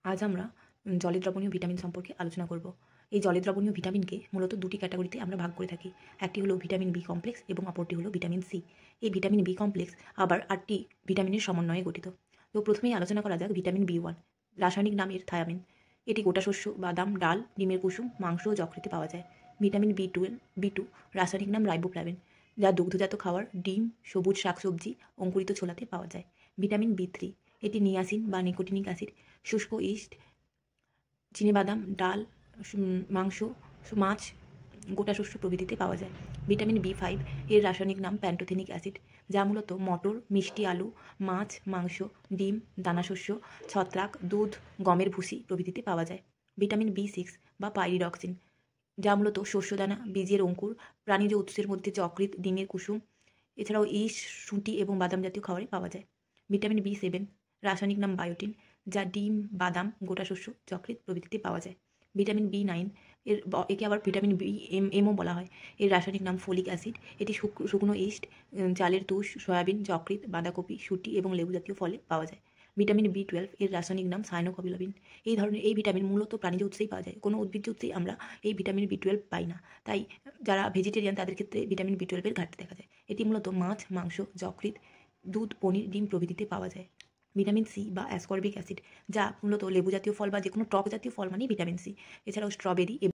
আজ আমরা জলে দ্রবণীয় ভিটামিন সম্পর্কে আলোচনা করব। এই জলে দ্রবণীয় ভিটামিনকে মূলত দুটি ক্যাটাগরিতে আমরা ভাগ করে থাকি। একটি হলো ভিটামিন বি কমপ্লেক্স এবং অপরটি হলো ভিটামিন সি। এই ভিটামিন বি কমপ্লেক্স আবার 8টি ভিটামিনের সমন্বয়ে গঠিত। তো প্রথমেই আলোচনা করা যাক ভিটামিন বি1। রাসায়নিক নাম এর থায়ামিন। এটি গোটা শস্য, বাদাম, ডাল, ডিমের কুসুম, মাংস ও যকৃতে পাওয়া যায়। ভিটামিন বি টু রাসায়নিক নাম রাইবোফ্লাভিন, যা দুগ্ধজাত খাবার, ডিম, সবুজ শাকসবজি, অঙ্কুরিত ছোলাতে পাওয়া যায়। ভিটামিন বি3 এটি নিয়াসিন বা নিকোটিনিক অ্যাসিড, শুষ্ক ইস্ট, চিনিবাদাম, ডাল, মাংস, মাছ, গোটা শস্য প্রভৃতিতে পাওয়া যায়। ভিটামিন বি5 এর রাসায়নিক নাম প্যান্টোথেনিক অ্যাসিড, যা মূলত মটর, মিষ্টি আলু, মাছ, মাংস, ডিম, দানাশস্য, ছত্রাক, দুধ, গমের ভুসি প্রভৃতিতে পাওয়া যায়। ভিটামিন বি6 বা পাইরিডক্সিন, যা মূলত শস্যদানা, বীজের অঙ্কুর, প্রাণীজ উৎসের মধ্যে যকৃৎ, ডিমের কুসুম, এছাড়াও ইস্ট, শুঁটি এবং বাদাম জাতীয় খাবারে পাওয়া যায়। ভিটামিন বি7 রাসায়নিক নাম বায়োটিন, যা ডিম, বাদাম, গোটা শস্য, যকৃৎ প্রভৃতিতে পাওয়া যায়। ভিটামিন বি9 একে আবার ভিটামিন এমও বলা হয়। এর রাসায়নিক নাম ফোলিক অ্যাসিড। এটি শুকনো ইস্ট, চালের তুষ, সয়াবিন, যকৃৎ, বাঁধাকপি, শুঁটি এবং লেবু জাতীয় ফলে পাওয়া যায়। ভিটামিন বি12 এর রাসায়নিক নাম সায়ানোকোবিলামিন। এই ভিটামিন মূলত প্রাণীজ উৎসেই পাওয়া যায়। কোনো উদ্ভিজ্জ উৎসেই আমরা এই ভিটামিন বি12 পাই না। তাই যারা ভেজিটেরিয়ান তাদের ক্ষেত্রে ভিটামিন বি12 এর ঘাটতি দেখা যায়। এটি মূলত মাছ, মাংস, যকৃৎ, দুধ, পনির, ডিম প্রভৃতিতে পাওয়া যায়। ভিটামিন সি বা অ্যাসকর্বিক অ্যাসিড, যা মূলত লেবু জাতীয় ফল বা যেকোনো টক জাতীয় ফল মানেই ভিটামিন সি। এছাড়াও স্ট্রবেরি